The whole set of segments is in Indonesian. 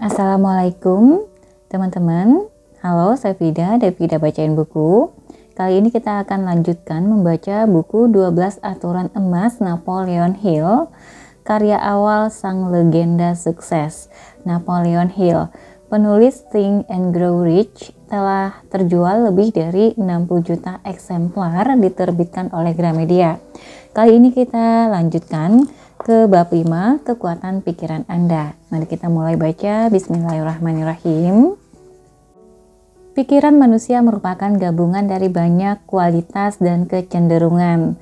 Assalamualaikum teman-teman. Halo, saya Vida dari Vida Bacain Buku. Kali ini kita akan lanjutkan membaca buku 12 Aturan Emas Napoleon Hill, karya awal sang legenda sukses Napoleon Hill. Penulis Think and Grow Rich telah terjual lebih dari 60 juta eksemplar diterbitkan oleh Gramedia. Kali ini kita lanjutkan ke bab 5, kekuatan pikiran Anda. Mari kita mulai baca. Bismillahirrahmanirrahim. Pikiran manusia merupakan gabungan dari banyak kualitas dan kecenderungan.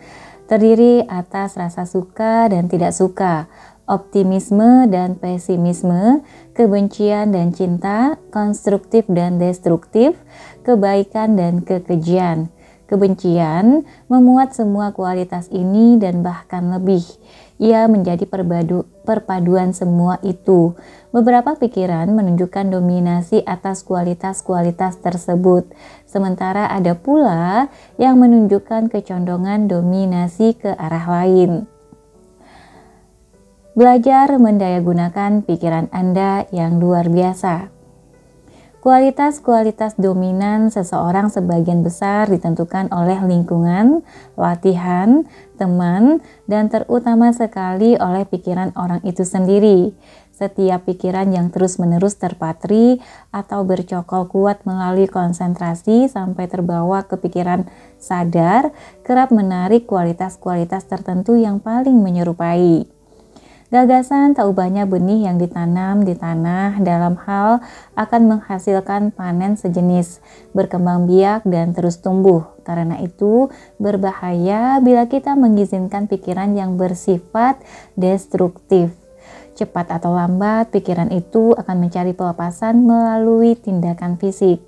Terdiri atas rasa suka dan tidak suka, optimisme dan pesimisme, kebencian dan cinta, konstruktif dan destruktif, kebaikan dan kekejian. Kebencian memuat semua kualitas ini dan bahkan lebih. Ia menjadi perpaduan semua itu. Beberapa pikiran menunjukkan dominasi atas kualitas-kualitas tersebut, sementara ada pula yang menunjukkan kecondongan dominasi ke arah lain. Belajar mendayagunakan pikiran Anda yang luar biasa. Kualitas-kualitas dominan seseorang sebagian besar ditentukan oleh lingkungan, latihan, teman, dan terutama sekali oleh pikiran orang itu sendiri. Setiap pikiran yang terus-menerus terpatri atau bercokol kuat melalui konsentrasi sampai terbawa ke pikiran sadar kerap menarik kualitas-kualitas tertentu yang paling menyerupai. Gagasan tak ubahnya benih yang ditanam di tanah dalam hal akan menghasilkan panen sejenis, berkembang biak dan terus tumbuh. Karena itu berbahaya bila kita mengizinkan pikiran yang bersifat destruktif. Cepat atau lambat pikiran itu akan mencari pelepasan melalui tindakan fisik.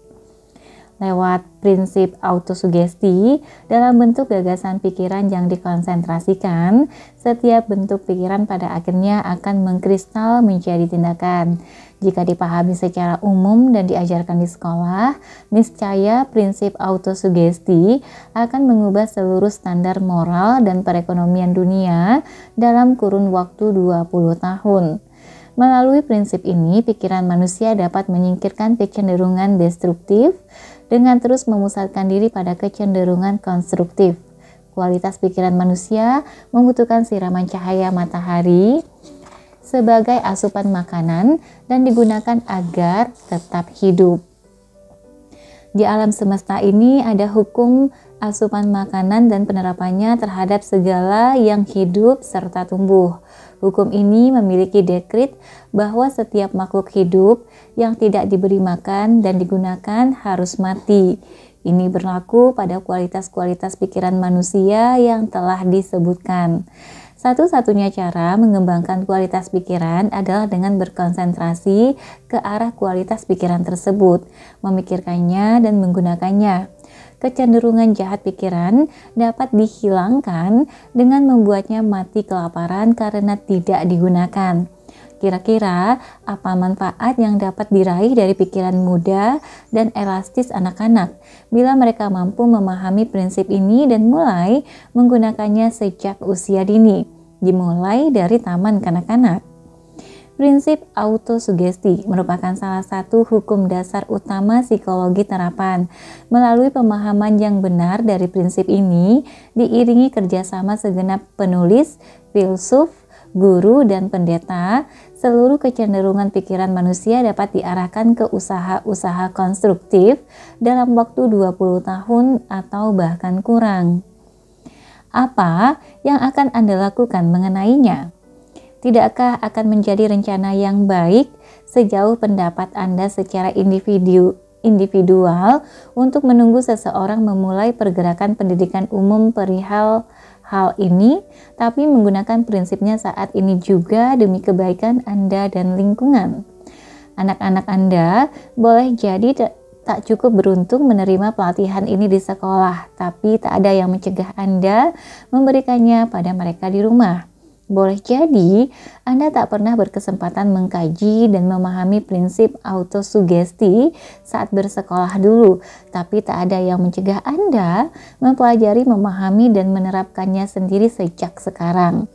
Lewat prinsip autosugesti, dalam bentuk gagasan pikiran yang dikonsentrasikan, setiap bentuk pikiran pada akhirnya akan mengkristal menjadi tindakan. Jika dipahami secara umum dan diajarkan di sekolah, niscaya prinsip autosugesti akan mengubah seluruh standar moral dan perekonomian dunia dalam kurun waktu 20 tahun. Melalui prinsip ini, pikiran manusia dapat menyingkirkan kecenderungan destruktif dengan terus memusatkan diri pada kecenderungan konstruktif. Kualitas pikiran manusia membutuhkan siraman cahaya matahari sebagai asupan makanan dan digunakan agar tetap hidup. Di alam semesta ini ada hukum asupan makanan dan penerapannya terhadap segala yang hidup serta tumbuh. Hukum ini memiliki dekrit bahwa setiap makhluk hidup yang tidak diberi makan dan digunakan harus mati. Ini berlaku pada kualitas-kualitas pikiran manusia yang telah disebutkan. Satu-satunya cara mengembangkan kualitas pikiran adalah dengan berkonsentrasi ke arah kualitas pikiran tersebut, memikirkannya dan menggunakannya. Kecenderungan jahat pikiran dapat dihilangkan dengan membuatnya mati kelaparan karena tidak digunakan. Kira-kira apa manfaat yang dapat diraih dari pikiran muda dan elastis anak-anak bila mereka mampu memahami prinsip ini dan mulai menggunakannya sejak usia dini, dimulai dari taman kanak-kanak? Prinsip autosugesti merupakan salah satu hukum dasar utama psikologi terapan. Melalui pemahaman yang benar dari prinsip ini, diiringi kerjasama segenap penulis, filsuf, guru, dan pendeta, seluruh kecenderungan pikiran manusia dapat diarahkan ke usaha-usaha konstruktif dalam waktu 20 tahun atau bahkan kurang. Apa yang akan Anda lakukan mengenainya? Tidakkah akan menjadi rencana yang baik sejauh pendapat Anda secara individual untuk menunggu seseorang memulai pergerakan pendidikan umum perihal hal ini, tapi menggunakan prinsipnya saat ini juga demi kebaikan Anda dan lingkungan? Anak-anak Anda boleh jadi tak cukup beruntung menerima pelatihan ini di sekolah, tapi tak ada yang mencegah Anda memberikannya pada mereka di rumah. Boleh jadi Anda tak pernah berkesempatan mengkaji dan memahami prinsip autosugesti saat bersekolah dulu, tapi tak ada yang mencegah Anda mempelajari, memahami, dan menerapkannya sendiri sejak sekarang.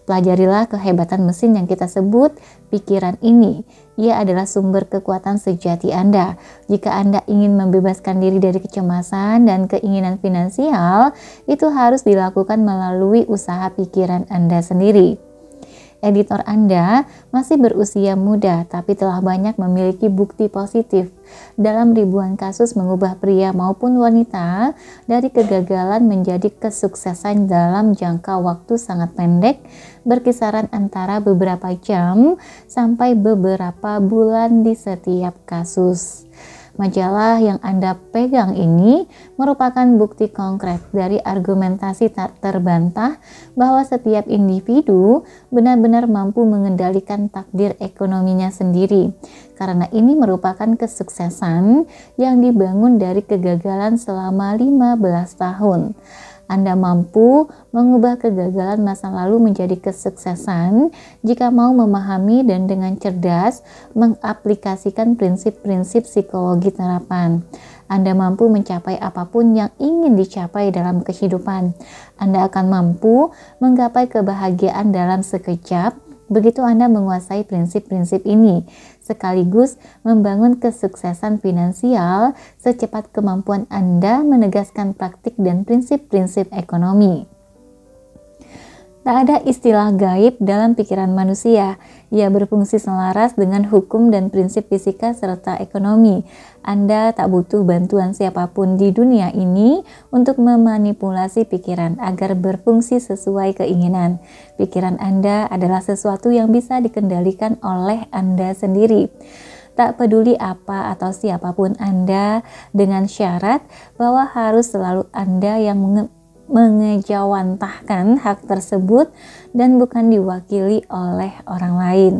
Pelajarilah kehebatan mesin yang kita sebut pikiran ini. Ia adalah sumber kekuatan sejati Anda. Jika Anda ingin membebaskan diri dari kecemasan dan keinginan finansial, itu harus dilakukan melalui usaha pikiran Anda sendiri. Editor Anda masih berusia muda tapi telah banyak memiliki bukti positif dalam ribuan kasus mengubah pria maupun wanita dari kegagalan menjadi kesuksesan dalam jangka waktu sangat pendek, berkisaran antara beberapa jam sampai beberapa bulan di setiap kasus. Majalah yang Anda pegang ini merupakan bukti konkret dari argumentasi tak terbantah bahwa setiap individu benar-benar mampu mengendalikan takdir ekonominya sendiri. Karena ini merupakan kesuksesan yang dibangun dari kegagalan selama 15 tahun. Anda mampu mengubah kegagalan masa lalu menjadi kesuksesan jika mau memahami dan dengan cerdas mengaplikasikan prinsip-prinsip psikologi terapan. Anda mampu mencapai apapun yang ingin dicapai dalam kehidupan. Anda akan mampu menggapai kebahagiaan dalam sekejap begitu Anda menguasai prinsip-prinsip ini, sekaligus membangun kesuksesan finansial secepat kemampuan Anda menegaskan praktik dan prinsip-prinsip ekonomi. Tak ada istilah gaib dalam pikiran manusia. Ia berfungsi selaras dengan hukum dan prinsip fisika serta ekonomi. Anda tak butuh bantuan siapapun di dunia ini untuk memanipulasi pikiran agar berfungsi sesuai keinginan. Pikiran Anda adalah sesuatu yang bisa dikendalikan oleh Anda sendiri. Tak peduli apa atau siapapun Anda, dengan syarat bahwa harus selalu Anda yang mengejawantahkan hak tersebut dan bukan diwakili oleh orang lain.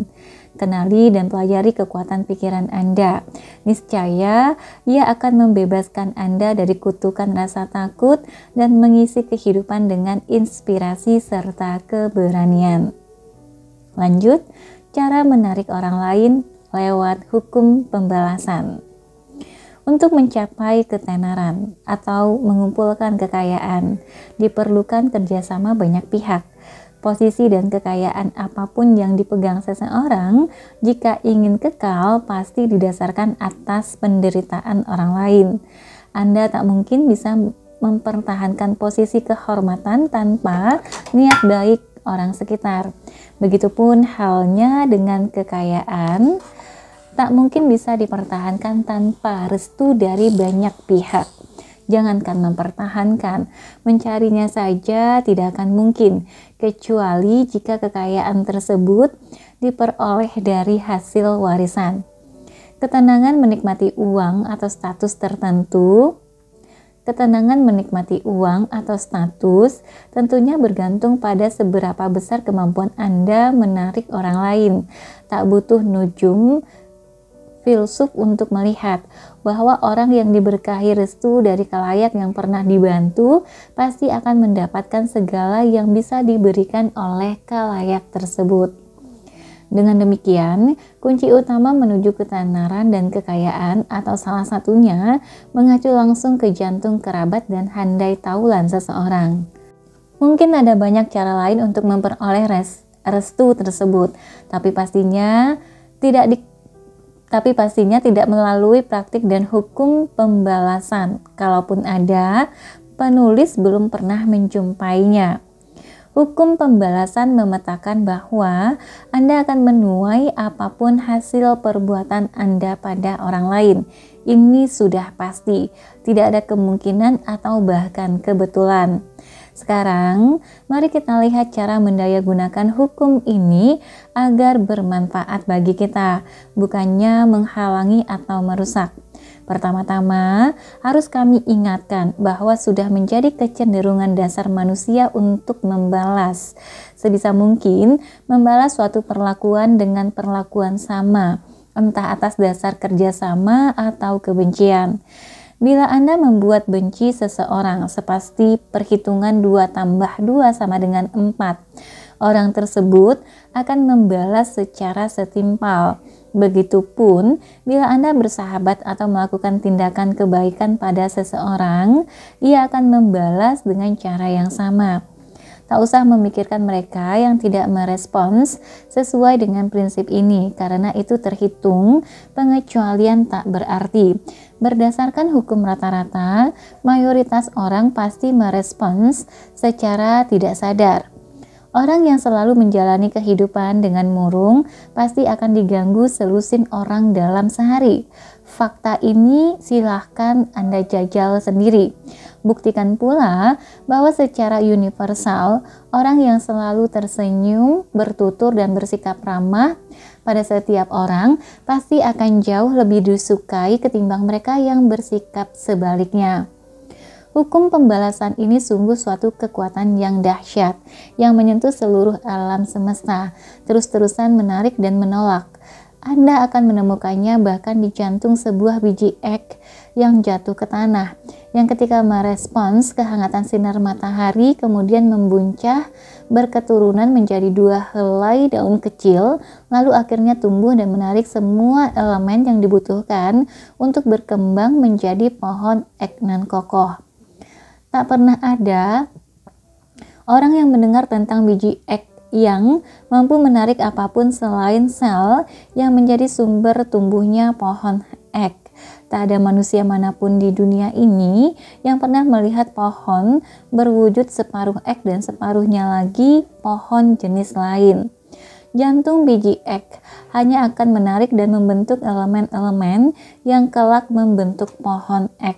Kenali dan pelajari kekuatan pikiran Anda. Niscaya ia akan membebaskan Anda dari kutukan rasa takut dan mengisi kehidupan dengan inspirasi serta keberanian. Lanjut, cara menarik orang lain lewat hukum pembalasan. Untuk mencapai ketenaran atau mengumpulkan kekayaan, diperlukan kerjasama banyak pihak. Posisi dan kekayaan apapun yang dipegang seseorang, jika ingin kekal, pasti didasarkan atas penderitaan orang lain. Anda tak mungkin bisa mempertahankan posisi kehormatan tanpa niat baik orang sekitar. Begitupun halnya dengan kekayaan, tak mungkin bisa dipertahankan tanpa restu dari banyak pihak. Jangankan mempertahankan, mencarinya saja tidak akan mungkin, kecuali jika kekayaan tersebut diperoleh dari hasil warisan. Ketenangan menikmati uang atau status tertentu tentunya bergantung pada seberapa besar kemampuan Anda menarik orang lain. Tak butuh nujum filsuf untuk melihat bahwa orang yang diberkahi restu dari khalayak yang pernah dibantu pasti akan mendapatkan segala yang bisa diberikan oleh khalayak tersebut. Dengan demikian, kunci utama menuju ketenaran dan kekayaan atau salah satunya mengacu langsung ke jantung kerabat dan handai taulan seseorang. Mungkin ada banyak cara lain untuk memperoleh restu tersebut, tapi pastinya tidak melalui praktik dan hukum pembalasan. Kalaupun ada, penulis belum pernah menjumpainya. Hukum pembalasan memetakan bahwa Anda akan menuai apapun hasil perbuatan Anda pada orang lain. Ini sudah pasti, tidak ada kemungkinan atau bahkan kebetulan. Sekarang, mari kita lihat cara mendayagunakan hukum ini agar bermanfaat bagi kita, bukannya menghalangi atau merusak. Pertama-tama, harus kami ingatkan bahwa sudah menjadi kecenderungan dasar manusia untuk membalas. Sebisa mungkin, membalas suatu perlakuan dengan perlakuan sama, entah atas dasar kerjasama atau kebencian. Bila Anda membuat benci seseorang, sepasti perhitungan 2 tambah 2 sama dengan 4. Orang tersebut akan membalas secara setimpal. Begitupun bila Anda bersahabat atau melakukan tindakan kebaikan pada seseorang, ia akan membalas dengan cara yang sama. Tak usah memikirkan mereka yang tidak merespons sesuai dengan prinsip ini, karena itu terhitung pengecualian tak berarti. Berdasarkan hukum rata-rata, mayoritas orang pasti merespons secara tidak sadar. Orang yang selalu menjalani kehidupan dengan murung pasti akan diganggu selusin orang dalam sehari. Fakta ini silahkan Anda jajal sendiri. Buktikan pula bahwa secara universal, orang yang selalu tersenyum, bertutur, dan bersikap ramah pada setiap orang pasti akan jauh lebih disukai ketimbang mereka yang bersikap sebaliknya. Hukum pembalasan ini sungguh suatu kekuatan yang dahsyat, yang menyentuh seluruh alam semesta, terus-terusan menarik dan menolak. Anda akan menemukannya bahkan di jantung sebuah biji ek yang jatuh ke tanah, yang ketika merespons kehangatan sinar matahari kemudian membuncah berketurunan menjadi 2 helai daun kecil, lalu akhirnya tumbuh dan menarik semua elemen yang dibutuhkan untuk berkembang menjadi pohon ek nan kokoh. Tak pernah ada orang yang mendengar tentang biji ek yang mampu menarik apapun selain sel yang menjadi sumber tumbuhnya pohon ek. Tak ada manusia manapun di dunia ini yang pernah melihat pohon berwujud separuh ek dan separuhnya lagi pohon jenis lain. Jantung biji ek hanya akan menarik dan membentuk elemen-elemen yang kelak membentuk pohon ek.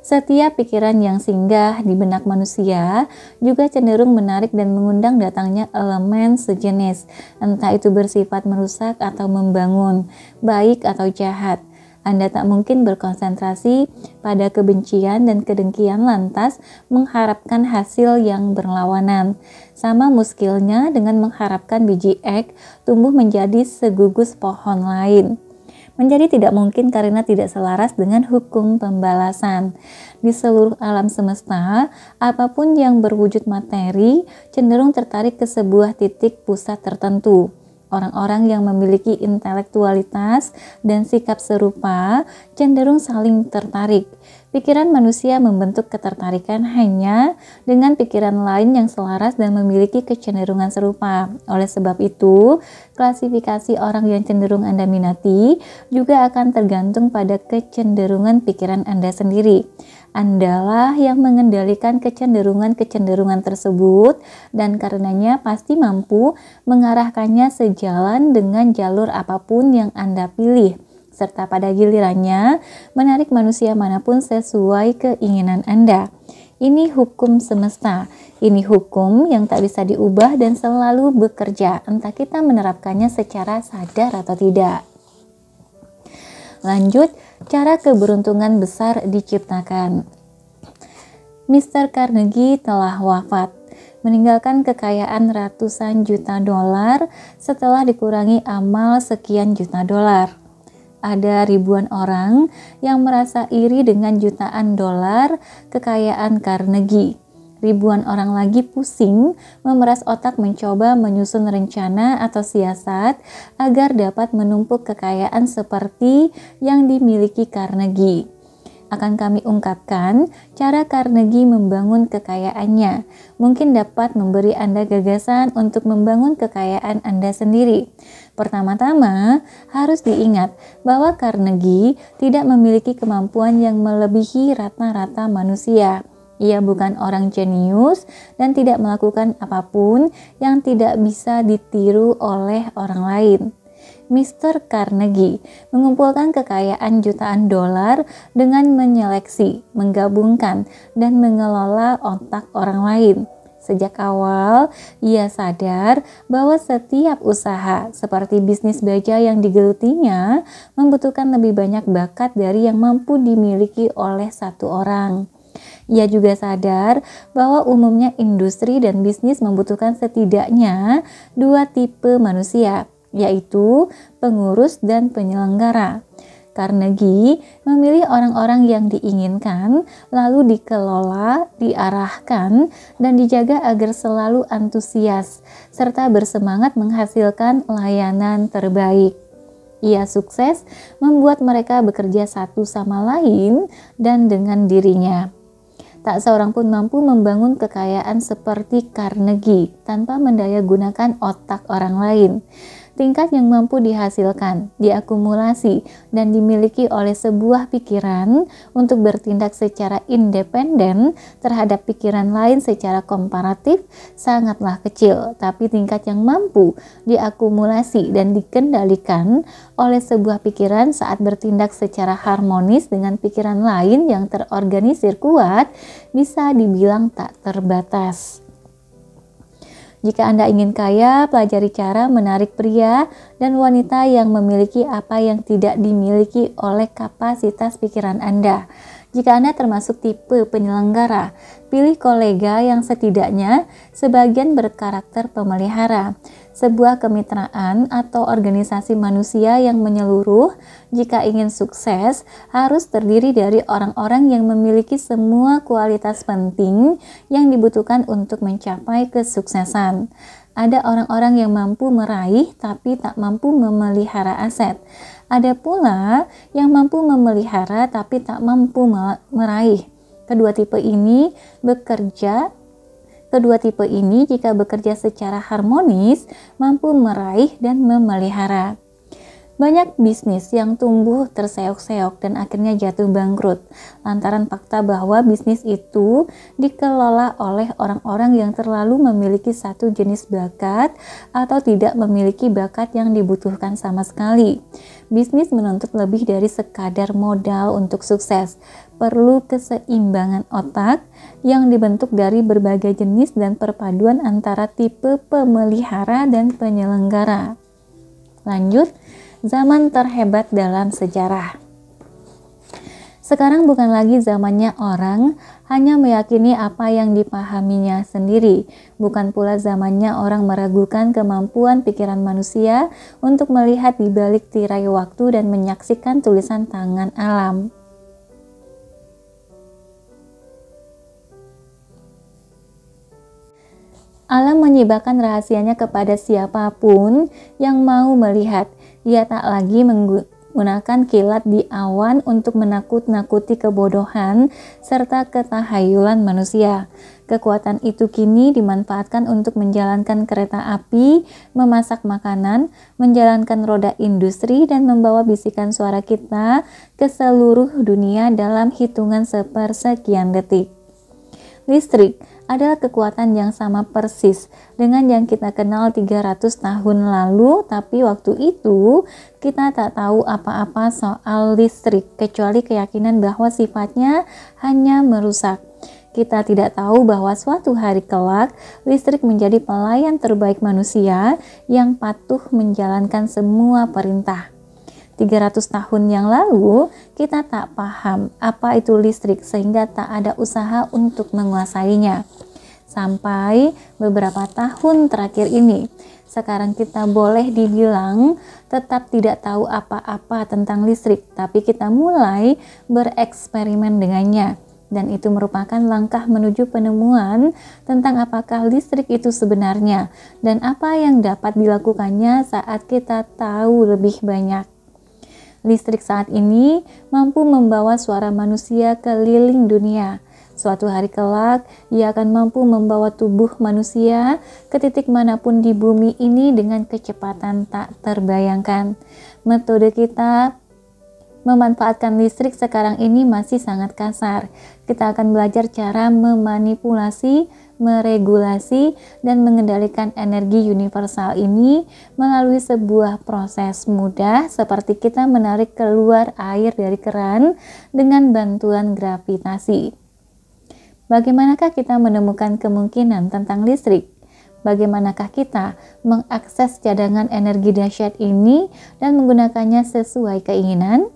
Setiap pikiran yang singgah di benak manusia juga cenderung menarik dan mengundang datangnya elemen sejenis, entah itu bersifat merusak atau membangun, baik atau jahat. Anda tak mungkin berkonsentrasi pada kebencian dan kedengkian lantas mengharapkan hasil yang berlawanan. Sama muskilnya dengan mengharapkan biji ek tumbuh menjadi segugus pohon lain. Menjadi tidak mungkin karena tidak selaras dengan hukum pembalasan. Di seluruh alam semesta, apapun yang berwujud materi cenderung tertarik ke sebuah titik pusat tertentu. Orang-orang yang memiliki intelektualitas dan sikap serupa cenderung saling tertarik. Pikiran manusia membentuk ketertarikan hanya dengan pikiran lain yang selaras dan memiliki kecenderungan serupa. Oleh sebab itu, klasifikasi orang yang cenderung Anda minati juga akan tergantung pada kecenderungan pikiran Anda sendiri. Andalah yang mengendalikan kecenderungan-kecenderungan tersebut dan karenanya pasti mampu mengarahkannya sejalan dengan jalur apapun yang Anda pilih, serta pada gilirannya menarik manusia manapun sesuai keinginan Anda. Ini hukum semesta, ini hukum yang tak bisa diubah dan selalu bekerja, entah kita menerapkannya secara sadar atau tidak. Lanjut, cara keberuntungan besar diciptakan. Mr. Carnegie telah wafat, meninggalkan kekayaan ratusan juta dolar setelah dikurangi amal sekian juta dolar. Ada ribuan orang yang merasa iri dengan jutaan dolar kekayaan Carnegie. Ribuan orang lagi pusing memeras otak mencoba menyusun rencana atau siasat agar dapat menumpuk kekayaan seperti yang dimiliki Carnegie. Akan kami ungkapkan cara Carnegie membangun kekayaannya. Mungkin dapat memberi Anda gagasan untuk membangun kekayaan Anda sendiri. Pertama-tama, harus diingat bahwa Carnegie tidak memiliki kemampuan yang melebihi rata-rata manusia. Ia bukan orang jenius dan tidak melakukan apapun yang tidak bisa ditiru oleh orang lain. Mr. Carnegie mengumpulkan kekayaan jutaan dolar dengan menyeleksi, menggabungkan, dan mengelola otak orang lain. Sejak awal, ia sadar bahwa setiap usaha seperti bisnis baja yang digelutinya membutuhkan lebih banyak bakat dari yang mampu dimiliki oleh satu orang. Ia juga sadar bahwa umumnya industri dan bisnis membutuhkan setidaknya 2 tipe manusia, yaitu pengurus dan penyelenggara. Carnegie memilih orang-orang yang diinginkan, lalu dikelola, diarahkan, dan dijaga agar selalu antusias, serta bersemangat menghasilkan layanan terbaik. Ia sukses membuat mereka bekerja satu sama lain dan dengan dirinya. Tak seorang pun mampu membangun kekayaan seperti Carnegie tanpa mendayagunakan otak orang lain. Tingkat yang mampu dihasilkan, diakumulasi, dan dimiliki oleh sebuah pikiran untuk bertindak secara independen terhadap pikiran lain secara komparatif sangatlah kecil, tapi tingkat yang mampu diakumulasi dan dikendalikan oleh sebuah pikiran saat bertindak secara harmonis dengan pikiran lain yang terorganisir kuat bisa dibilang tak terbatas. Jika Anda ingin kaya, pelajari cara menarik pria dan wanita yang memiliki apa yang tidak dimiliki oleh kapasitas pikiran Anda. Jika Anda termasuk tipe penyelenggara, pilih kolega yang setidaknya sebagian berkarakter pemelihara. Sebuah kemitraan atau organisasi manusia yang menyeluruh, jika ingin sukses, harus terdiri dari orang-orang yang memiliki semua kualitas penting yang dibutuhkan untuk mencapai kesuksesan. Ada orang-orang yang mampu meraih tapi tak mampu memelihara aset. Ada pula yang mampu memelihara tapi tak mampu meraih. Kedua tipe ini jika bekerja secara harmonis mampu meraih dan memelihara. Banyak bisnis yang tumbuh terseok-seok dan akhirnya jatuh bangkrut lantaran fakta bahwa bisnis itu dikelola oleh orang-orang yang terlalu memiliki satu jenis bakat atau tidak memiliki bakat yang dibutuhkan sama sekali. Bisnis menuntut lebih dari sekadar modal untuk sukses. Perlu keseimbangan otak yang dibentuk dari berbagai jenis dan perpaduan antara tipe pemelihara dan penyelenggara. Lanjut, zaman terhebat dalam sejarah. Sekarang bukan lagi zamannya orang hanya meyakini apa yang dipahaminya sendiri. Bukan pula zamannya orang meragukan kemampuan pikiran manusia untuk melihat di balik tirai waktu dan menyaksikan tulisan tangan alam. Alam menyibakkan rahasianya kepada siapapun yang mau melihat. Ia tak lagi menggunakan kilat di awan untuk menakut-nakuti kebodohan serta ketahayulan manusia. Kekuatan itu kini dimanfaatkan untuk menjalankan kereta api, memasak makanan, menjalankan roda industri, dan membawa bisikan suara kita ke seluruh dunia dalam hitungan sepersekian detik. Listrik adalah kekuatan yang sama persis dengan yang kita kenal 300 tahun lalu, tapi waktu itu kita tak tahu apa-apa soal listrik kecuali keyakinan bahwa sifatnya hanya merusak. Kita tidak tahu bahwa suatu hari kelak listrik menjadi pelayan terbaik manusia yang patuh menjalankan semua perintah. 300 tahun yang lalu, kita tak paham apa itu listrik sehingga tak ada usaha untuk menguasainya. Sampai beberapa tahun terakhir ini, sekarang kita boleh dibilang tetap tidak tahu apa-apa tentang listrik, tapi kita mulai bereksperimen dengannya. Dan itu merupakan langkah menuju penemuan tentang apakah listrik itu sebenarnya dan apa yang dapat dilakukannya saat kita tahu lebih banyak. Listrik saat ini mampu membawa suara manusia keliling dunia. Suatu hari kelak, ia akan mampu membawa tubuh manusia ke titik manapun di bumi ini dengan kecepatan tak terbayangkan. Metode kita memanfaatkan listrik sekarang ini masih sangat kasar. Kita akan belajar cara memanipulasi, meregulasi, dan mengendalikan energi universal ini melalui sebuah proses mudah seperti kita menarik keluar air dari keran dengan bantuan gravitasi. Bagaimanakah kita menemukan kemungkinan tentang listrik? Bagaimanakah kita mengakses cadangan energi dahsyat ini dan menggunakannya sesuai keinginan?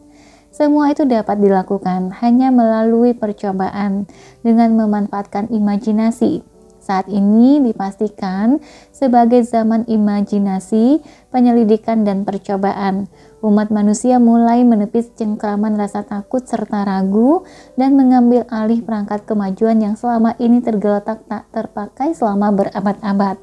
Semua itu dapat dilakukan hanya melalui percobaan dengan memanfaatkan imajinasi. Saat ini dipastikan sebagai zaman imajinasi, penyelidikan, dan percobaan. Umat manusia mulai menepis cengkraman rasa takut serta ragu dan mengambil alih perangkat kemajuan yang selama ini tergeletak tak terpakai selama berabad-abad.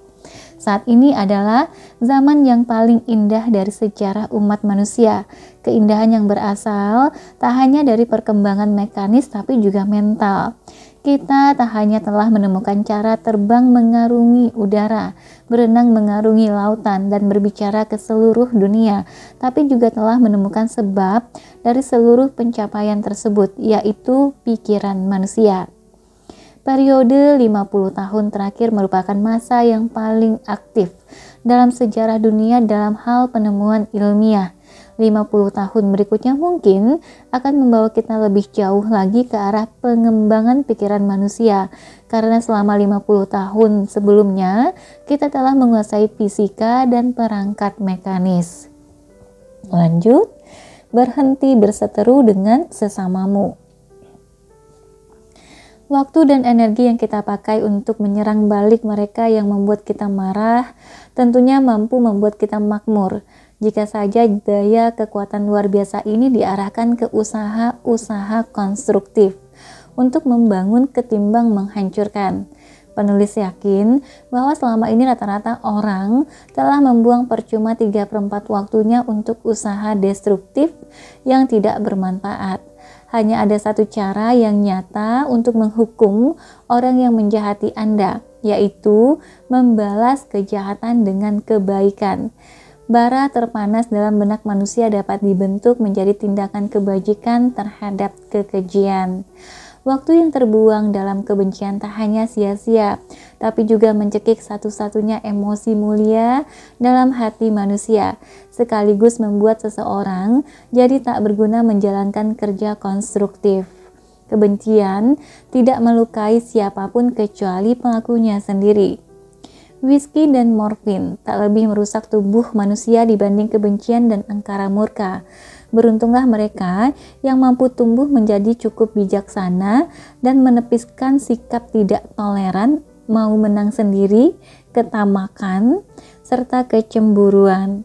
Saat ini adalah zaman yang paling indah dari sejarah umat manusia. Keindahan yang berasal tak hanya dari perkembangan mekanis tapi juga mental. Kita tak hanya telah menemukan cara terbang mengarungi udara, berenang mengarungi lautan, dan berbicara ke seluruh dunia, tapi juga telah menemukan sebab dari seluruh pencapaian tersebut, yaitu pikiran manusia. Periode 50 tahun terakhir merupakan masa yang paling aktif dalam sejarah dunia dalam hal penemuan ilmiah. 50 tahun berikutnya mungkin akan membawa kita lebih jauh lagi ke arah pengembangan pikiran manusia, karena selama 50 tahun sebelumnya kita telah menguasai fisika dan perangkat mekanis. Lanjut, berhenti berseteru dengan sesamamu. Waktu dan energi yang kita pakai untuk menyerang balik mereka yang membuat kita marah tentunya mampu membuat kita makmur, jika saja daya kekuatan luar biasa ini diarahkan ke usaha-usaha konstruktif untuk membangun ketimbang menghancurkan. Penulis yakin bahwa selama ini rata-rata orang telah membuang percuma 3/4 waktunya untuk usaha destruktif yang tidak bermanfaat. Hanya ada satu cara yang nyata untuk menghukum orang yang menjahati Anda, yaitu membalas kejahatan dengan kebaikan. Bara terpanas dalam benak manusia dapat dibentuk menjadi tindakan kebajikan terhadap kekejian. Waktu yang terbuang dalam kebencian tak hanya sia-sia, tapi juga mencekik satu-satunya emosi mulia dalam hati manusia, sekaligus membuat seseorang jadi tak berguna menjalankan kerja konstruktif. Kebencian tidak melukai siapapun kecuali pelakunya sendiri. Whisky dan morfin tak lebih merusak tubuh manusia dibanding kebencian dan angkara murka. Beruntunglah mereka yang mampu tumbuh menjadi cukup bijaksana dan menepiskan sikap tidak toleran, mau menang sendiri, ketamakan, serta kecemburuan.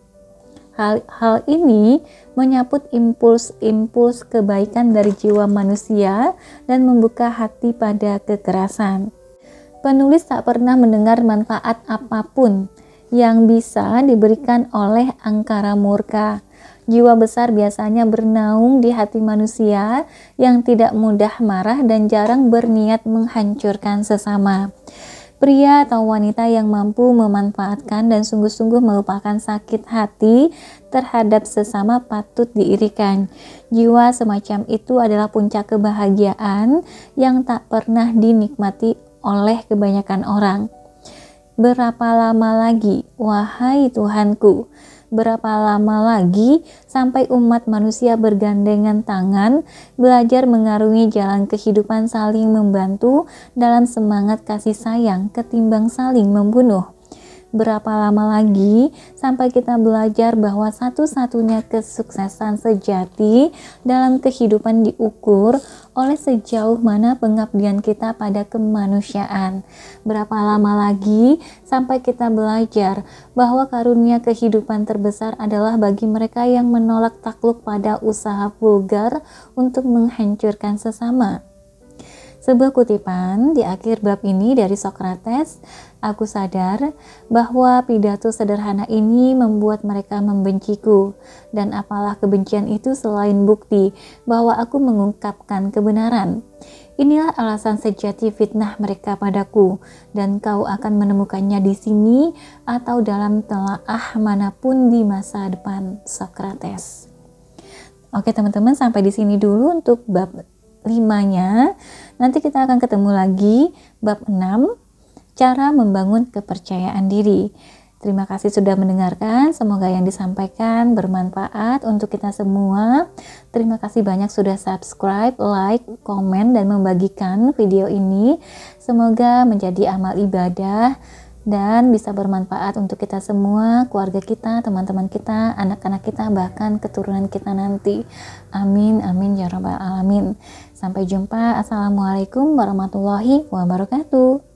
Hal ini menyaput impuls-impuls kebaikan dari jiwa manusia dan membuka hati pada kekerasan. Penulis tak pernah mendengar manfaat apapun yang bisa diberikan oleh angkara murka. Jiwa besar biasanya bernaung di hati manusia yang tidak mudah marah dan jarang berniat menghancurkan sesama. Pria atau wanita yang mampu memanfaatkan dan sungguh-sungguh melupakan sakit hati terhadap sesama patut diirikan. Jiwa semacam itu adalah puncak kebahagiaan yang tak pernah dinikmati oleh kebanyakan orang. Berapa lama lagi, wahai Tuhanku, berapa lama lagi sampai umat manusia bergandengan tangan belajar mengarungi jalan kehidupan saling membantu dalam semangat kasih sayang ketimbang saling membunuh? Berapa lama lagi sampai kita belajar bahwa satu-satunya kesuksesan sejati dalam kehidupan diukur oleh sejauh mana pengabdian kita pada kemanusiaan? Berapa lama lagi sampai kita belajar bahwa karunia kehidupan terbesar adalah bagi mereka yang menolak takluk pada usaha vulgar untuk menghancurkan sesama? Sebuah kutipan di akhir bab ini dari Sokrates, aku sadar bahwa pidato sederhana ini membuat mereka membenciku, dan apalah kebencian itu selain bukti bahwa aku mengungkapkan kebenaran. Inilah alasan sejati fitnah mereka padaku, dan kau akan menemukannya di sini atau dalam telaah manapun di masa depan. Sokrates. Oke teman-teman, sampai di sini dulu untuk bab 5-nya. Nanti kita akan ketemu lagi bab 6, cara membangun kepercayaan diri. Terima kasih sudah mendengarkan, semoga yang disampaikan bermanfaat untuk kita semua. Terima kasih banyak sudah subscribe, like, komen, dan membagikan video ini. Semoga menjadi amal ibadah dan bisa bermanfaat untuk kita semua, keluarga kita, teman-teman kita, anak-anak kita, bahkan keturunan kita nanti. Amin, amin ya rabbal alamin. Sampai jumpa. Assalamualaikum warahmatullahi wabarakatuh.